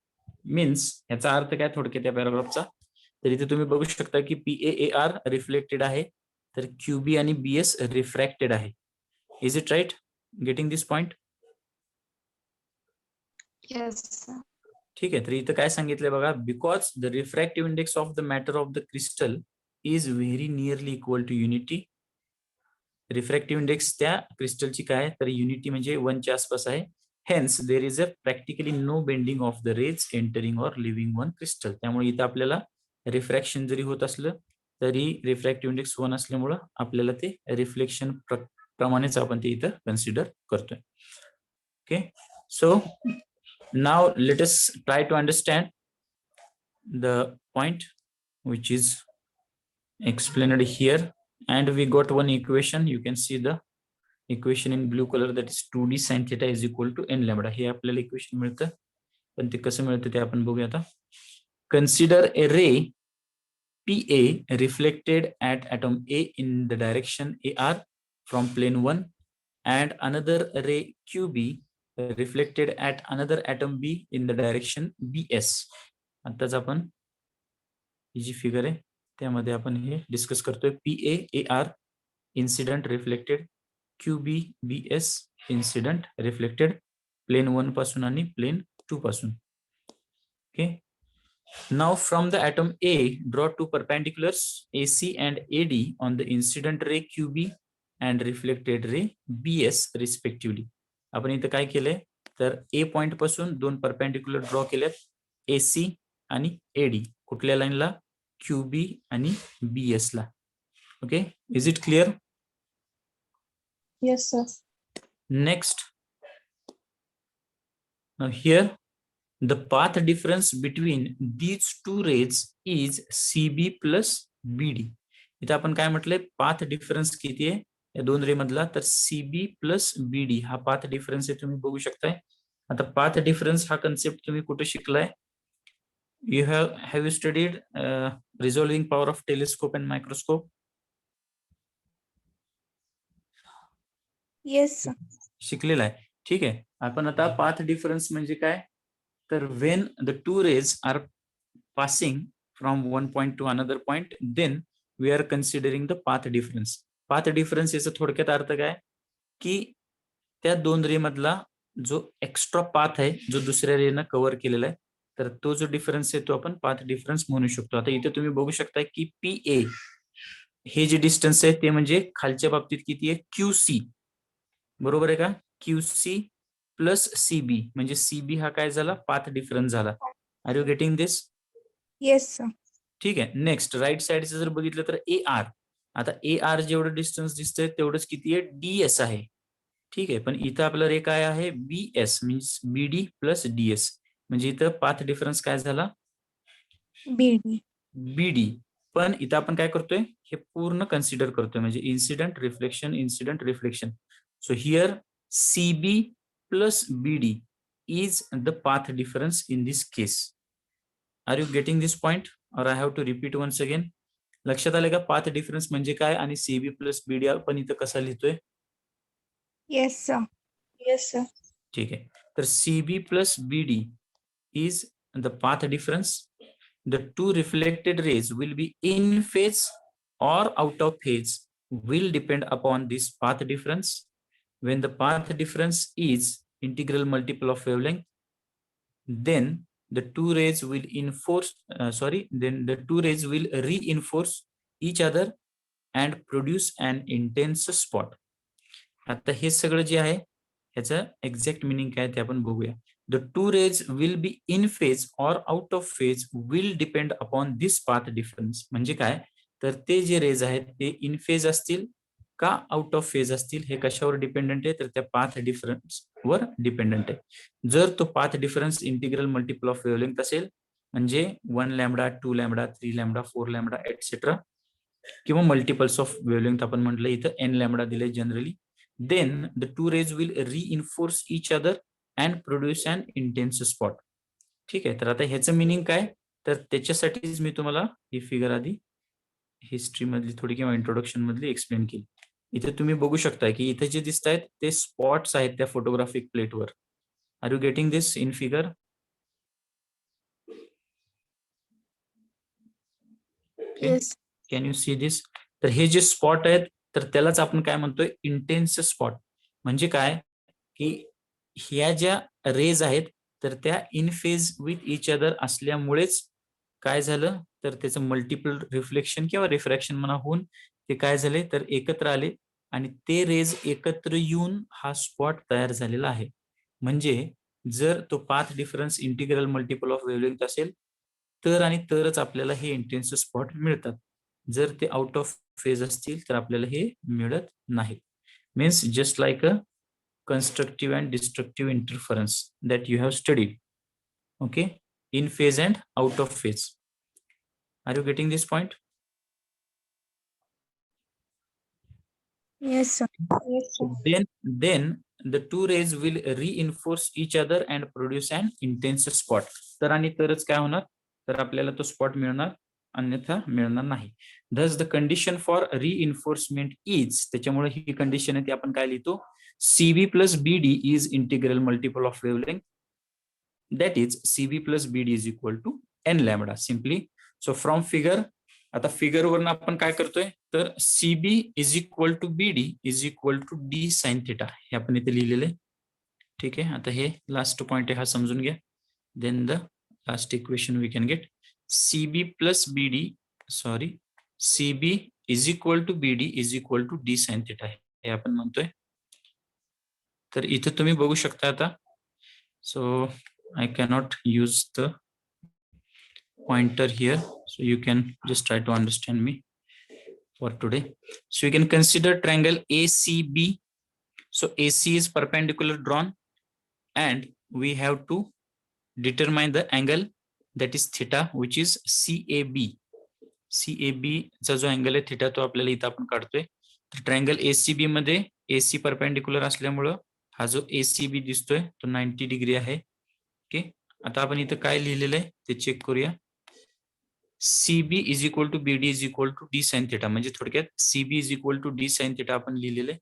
S1: Means याचा अर्थ काय थोडक्यात या पॅराग्राफचा, तर इथे तुम्ही बघू शकता की PAAR रिफ्लेक्टेड आहे, तर QB आणि BS रिफ्रॅक्टेड आहे. Is it right? Getting this point?
S5: Yes, sir.
S1: ठीक आहे. तर इथं काय सांगितलंय बघा, because the refractive index of the matter of the crystal is very nearly equal to unity. Refractive index त्या क्रिस्टलची काय, तर युनिटी म्हणजे 1 च्या आसपास आहे. Hence there is a practically no bending of the rays entering or leaving one crystal. त्यामुळे इथं आपल्याला रिफ्रॅक्शन जरी होत असलं तरी रिफ्रॅक्टिव्ह इंडेक्स 1 असल्यामुळं आपल्याला ते रिफ्लेक्शन प्रमाणेच आपण ते इथं कन्सिडर करतोय. Okay, so now let us try to understand the point which is explained here, and we got one equation. You can see the equation in blue color, that is 2d sin theta is equal to n lambda. हे आपल्याला equation मिळतं, पण ते कसं मिळतं ते आपण बघूया आता. Consider a ray PA reflected at atom A in the direction AR from plane 1 and another ray QB reflected at another atom B in the direction BS. आताच आपण ही जी फिगर आहे त्यामध्ये आपण हे डिस्कस करतोय. PAAR incident reflected, QBBS incident reflected, plane 1 पासून आणि plane 2 पासून. Okay, now from the atom A draw 2 perpendiculars AC and AD on the incident ray QB and reflected ray BS respectively. आपण इथं काय केलंय, तर A पॉइंट पासून 2 perpendicular draw केलेत, AC आणि AD. कुठल्या लाईनला, QB आणि BS ला. Okay, is it clear?
S5: Yes, sir.
S1: Next, now here the path difference between these two rays is CB plus BD. इथे आपण काय म्हटलंय, पाथ डिफरन्स किती आहे या 2 रे मधला, तर CB प्लस BD हा पाथ डिफरन्स आहे, तुम्ही बघू शकताय. आता पाथ डिफरन्स हा कन्सेप्ट तुम्ही कुठे शिकलाय, you have you studied resolving power of telescope and microscope?
S4: Yes sir.
S1: शिकलेला आहे. ठीक आहे, आपण आता पाथ डिफरन्स म्हणजे काय, तर when the two rays are passing from one point to another point, then we are considering the path difference. Path difference याचा थोडक्यात अर्थ काय, की त्या 2 रे मधला जो एक्स्ट्रा पाथ आहे जो दुसऱ्या रेनं कव्हर केलेला आहे, तर तो जो डिफरन्स आहे तो आपण पाथ डिफरन्स म्हणू शकतो. आता इथे तुम्ही बघू शकता की PA हे जे डिस्टन्स आहे ते म्हणजे खालच्या बाबतीत किती आहे, QC, बरोबर आहे का, QC प्लस CB म्हणजे CB हा काय झाला, पाथ डिफरन्स झाला. Are you getting this?
S4: Yes sir.
S1: ठीक आहे. नेक्स्ट राईट साइडचं जर बघितलं तर AR. आता AR जेवढं डिस्टन्स दिसतंय तेवढंच किती आहे, DS आहे. ठीक आहे, पण इथं आपलं रे काय आहे BS means BD plus DS, म्हणजे इथं पाथ डिफरन्स काय झाला
S2: BD.
S1: BD. पण इथं आपण काय करतोय हे पूर्ण कन्सिडर करतोय, म्हणजे incident reflection. So here CB plus BD is the path difference in this case. Are you getting this point or I have to repeat once again? लक्षात आलं का पाथ डिफरन्स म्हणजे काय आणि CB प्लस BD आपण इथं कसा लिहितोय?
S4: Yes sir.
S5: Yes, sir.
S1: ठीक आहे, तर CB plus BD is the path difference. The two reflected rays will be in phase or out of phase will depend upon this path difference. When the path difference is integral multiple of wavelength, then the two rays will reinforce each other and produce an intense spot. आता हे सगळं जे आहे ह्याचं exact meaning काय ते आपण बघूया. The two rays will be in phase or out of phase will depend upon this path difference. म्हणजे काय, तर ते जे रेज आहेत ते इन फेज असतील का आउट ऑफ फेज असतील हे कशावर डिपेंडंट आहे, तर त्या पाथ डिफरन्स वर डिपेंडंट आहे. जर तो path difference integral multiple of wavelength असेल, म्हणजे 1 lambda 2 lambda 3 lambda 4 lambda etcetera, किंवा मल्टिपल्स ऑफ वेव्हलेंग्थ आपण म्हटलं इथं n लॅम्बडा दिले generally, then the two rays will reinforce each other and produce an intense spot. ठीक आहे, तर आता ह्याचं मिनिंग काय, तर त्याच्यासाठीच मी तुम्हाला ही फिगर आधी हिस्ट्री मधली थोडी किंवा इंट्रोडक्शन मधली एक्सप्लेन केली. इथे तुम्ही बघू शकता की इथे जे दिसत आहेत ते स्पॉट्स आहेत त्या फोटोग्राफिक प्लेटवर. Are you getting this in figure?
S4: Yes.
S1: Can you see this? तर हे जे स्पॉट आहेत तर त्यालाच आपण काय म्हणतोय इंटेन्स स्पॉट. म्हणजे काय की ह्या ज्या रेज आहेत तर त्या इन फेज विथ इच अदर असल्यामुळेच काय झालं, तर त्याचं मल्टिपल रिफ्लेक्शन किंवा रिफ्रॅक्शन म्हणा होऊन ते काय झाले तर एकत्र आले आणि ते रेज एकत्र येऊन हा स्पॉट तयार झालेला आहे. म्हणजे जर तो path difference integral multiple of wavelength असेल तर आणि तरच आपल्याला हे इंटेन्स स्पॉट मिळतात. जर ते आउट ऑफ फेज असतील तर आपल्याला हे मिळत नाही. Means just like a constructive and destructive interference that you have studied, okay, in phase and out of phase. Are you getting this point?
S4: Yes sir.
S5: Yes, sir.
S1: Then the two rays will reinforce each other and produce an intense spot. तर आणि तरच काय होणार, तर आपल्याला तो spot मिळणार, अन्यथा मिळणार नाही. Thus the condition for reinforcement is, त्याच्यामुळे ही कंडिशन आहे ती आपण काय लिहितो, CB plus BD is integral multiple of wavelength. That is CB plus BD is equal to n lambda simply. So from figure, आता फिगर वरून आपण काय करतोय, तर CB is equal to BD is equal to D sin theta हे आपण इथे लिहिलेले. ठीक आहे, आता हे लास्ट पॉइंट आहे हा समजून घ्या. Then the last equation we can get CB plus BD, sorry CB is equal to BD is equal to D sin theta हे आपण म्हणतोय. तर इथे तुम्ही बघू शकता आता, so I cannot use the pointer here, so you can just try to understand me for today. So you can consider triangle ACB. So AC is perpendicular drawn and we have to determine the angle that is theta, which is CAB. CAB चा जो angle आहे theta तो आपल्याला इथं आपण काढतोय. तर triangle ACB मध्ये AC परपेंडिक्युलर असल्यामुळं हा जो ACB दिसतोय तो 90 डिग्री आहे. ओके, आता आपण इथं काय लिहिलेलं आहे ते चेक करूया. CB is equal to BD is equal to D sin theta, म्हणजे थोडक्यात CB is equal to D sin theta आपण लिहिलेले.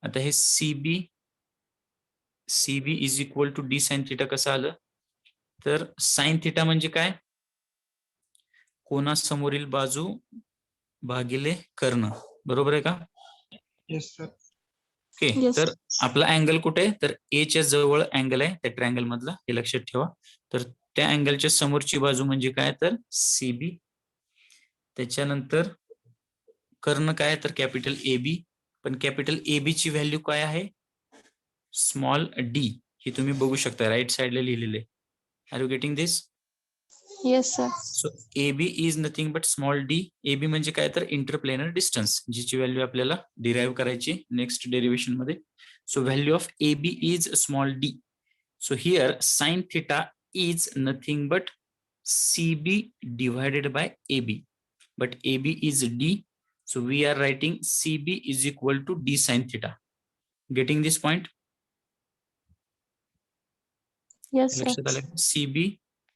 S1: आता हे CB is equal to D sin theta कसं आलं, तर sin theta म्हणजे काय, कोनासमोरील बाजू भागिले कर्ण, बरोबर आहे का?
S6: Yes, sir.
S1: Okay,
S5: Yes.
S1: तर आपला अँगल कुठे आहे, तर ए च्या जवळ अँगल आहे त्या ट्रायंगल मधला, हे लक्षात ठेवा. तर त्या अँगलच्या समोरची बाजू म्हणजे काय, तर CB. त्याच्यानंतर कर्ण काय, तर कॅपिटल AB. पण कॅपिटल AB ची व्हॅल्यू काय आहे, स्मॉल d. हे तुम्ही बघू शकता राईट साइडला लिहिलेले. Are you getting this?
S5: Yes, sir.
S1: So AB is nothing but small d. AB म्हणजे काय, तर इंटरप्लेनर डिस्टन्स, जिची व्हॅल्यू आपल्याला डिराईव्ह करायची नेक्स्ट डेरिवेशन मध्ये. So value of AB is small d. So here sine theta is nothing but CB divided by AB, but AB is D. So we are writing CB is equal to D sine theta. Getting this point?
S5: Yes, sir.
S1: लक्षात आलं? CB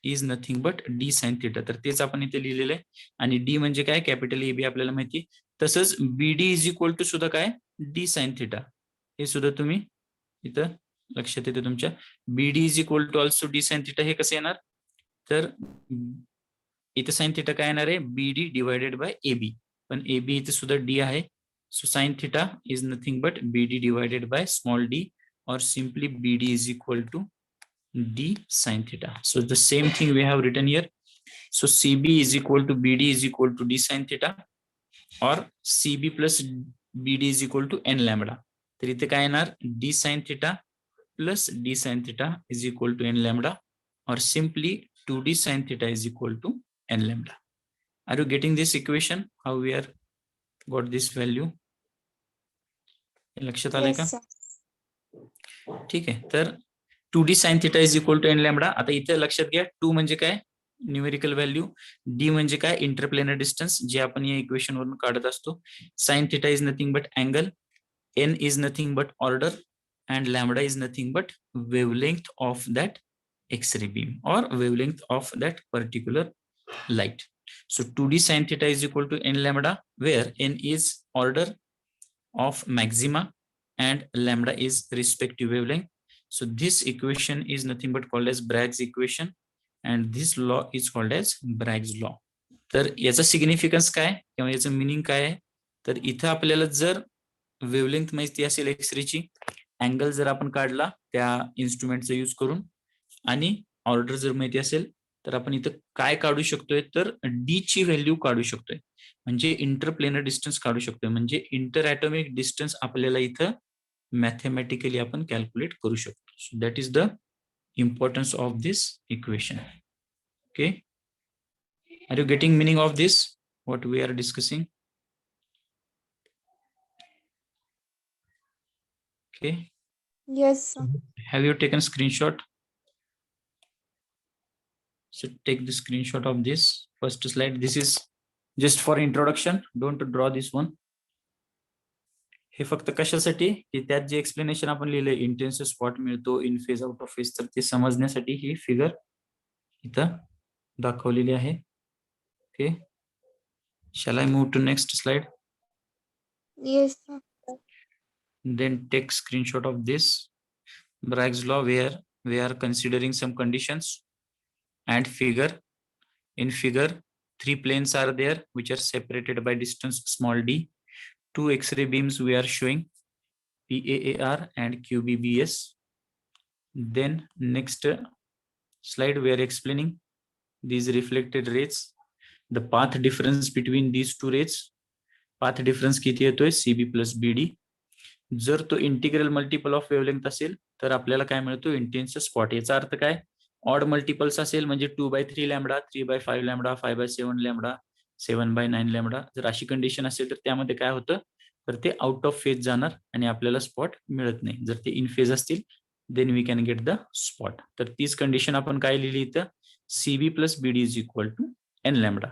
S1: is nothing but D sin theta. तर तेच आपण इथे लिहिलेलं आहे. आणि D म्हणजे काय? कॅपिटल AB आपल्याला माहिती. तसंच BD इज इक्वल टू सुद्धा काय? D sin theta. हे सुद्धा तुम्ही इथं लक्षात येते तुमच्या. BD is equal to also D sin theta. हे कसं येणार? तर इथे साइन थिटा काय येणार आहे? BD divided by AB. पण AB इथे सुद्धा D आहे. So sin theta is nothing but BD divided by small d, or simply BD is equal to D sin theta. So the same thing we have written here. So CB is equal to BD is equal to D sin theta, or CB plus BD is equal to n lambda. तर इथे काय येणार? D sin theta plus D sin theta is equal to n lambda, or simply 2D sin theta is equal to n lambda. Are you getting this equation? How we are got this value? लक्षात आलंय का?
S5: Yes, sir.
S1: ठीक आहे. तर 2D sin theta is equal to n lambda. आता इथे लक्षात घ्या, 2 म्हणजे काय? Numerical value. D म्हणजे काय? इंटरप्लेनर डिस्टन्स, जे आपण या इक्वेशन वरून काढत असतो. Sin theta is nothing but angle, n is nothing but order, and lambda is nothing but wavelength of that X-ray beam, or wavelength of that particular light. So 2D sin theta is equal to n lambda, where n is order of maxima and lambda is respective wavelength. So this equation is nothing but called as Bragg's equation, and this law is called as Bragg's law. तर याचा significance काय किंवा याचं meaning काय आहे? तर इथं आपल्याला जर वेवलेंथ माहिती असेल एक्सरेची, अँगल जर आपण काढला त्या इन्स्ट्रुमेंटचा यूज करून, आणि ऑर्डर जर माहिती असेल, तर आपण इथं काय काढू शकतोय? तर डी ची व्हॅल्यू काढू शकतोय, म्हणजे इंटरप्लेनर डिस्टन्स काढू शकतोय, म्हणजे इंटर ॲटॉमिक डिस्टन्स आपल्याला इथं मॅथमॅटिकली आपण कॅल्क्युलेट करू शकतो. So that is the importance of this equation. Okay, are you getting meaning of this what we are discussing? Okay,
S5: Yes, sir.
S1: have you taken screenshot? So take the screenshot of this first slide. This is just for introduction. Don't draw this one. हे फक्त कशासाठी? की त्यात जे explanation आपण लिहिलंय, intense spot मिळतो, इन phase, out of phase, तर ते समजण्यासाठी ही फिगर इथं दाखवलेली आहे. Okay, shall I move to next slide?
S5: Yes, sir.
S1: Then take screenshot of this Bragg's law, where we are considering some conditions and figure. In figure, 3 planes are there which are separated by distance small d. 2 X-ray beams we are showing, PAAR and QBBS. Then next slide we are explaining these reflected rays, the path difference between these two rays. Path difference किती येतोय? CB plus BD. जर तो integral multiple of wavelength असेल तर आपल्याला काय मिळतो? Intense spot. याचा अर्थ काय? ऑड मल्टिपल्स असेल म्हणजे 2/3 लॅम्बडा, 3/5 लॅम्बडा, 5/7 लॅम्बडा, 7/9 लॅम्बडा. जर अशी कंडिशन असेल तर त्यामध्ये काय होतं? तर ते आउट ऑफ फेज जाणार आणि आपल्याला स्पॉट मिळत नाही. जर ते इन फेज असतील then we can get the spot. तर तीच कंडिशन आपण काय लिहिली इथं? CB plus BD is equal to n lambda.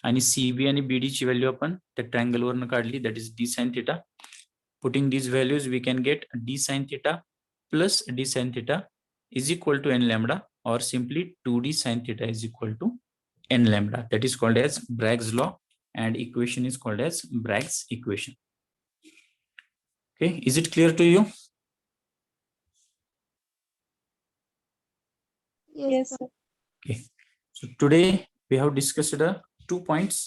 S1: आणि CB आणि BD ची व्हॅल्यू आपण त्या ट्रायंगल वरनं काढली, that is D sin theta. Putting these values, we can get D sin theta plus D sin theta is equal to n lambda, or simply 2D sin theta is equal to n lambda. That is called as Bragg's law, and equation is called as Bragg's equation. Okay, is it clear to you?
S5: Yes, sir.
S1: Okay, so today we have discussed 2 points.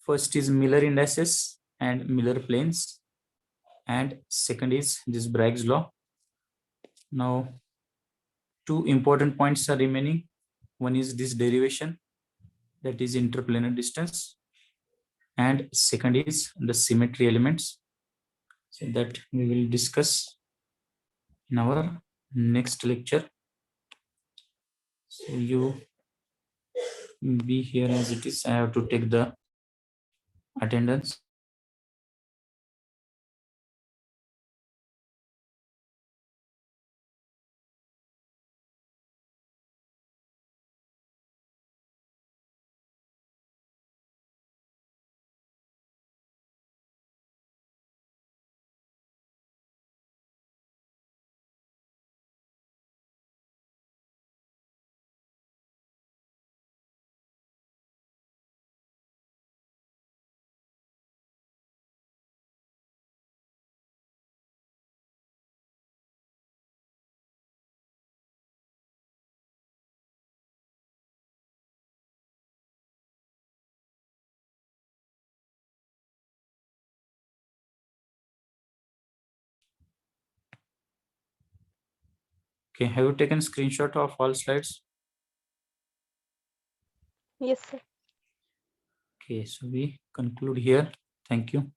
S1: First is Miller indices and Miller planes, and second is this Bragg's law. Now 2 important points are remaining. One is this derivation, that is interplanar distance, and second is the symmetry elements, so that we will discuss in our next lecture. So you be here as it is. I have to take the attendance. Okay, have you taken screenshot of all slides?
S5: Yes, sir.
S1: Okay, so we conclude here. Thank you.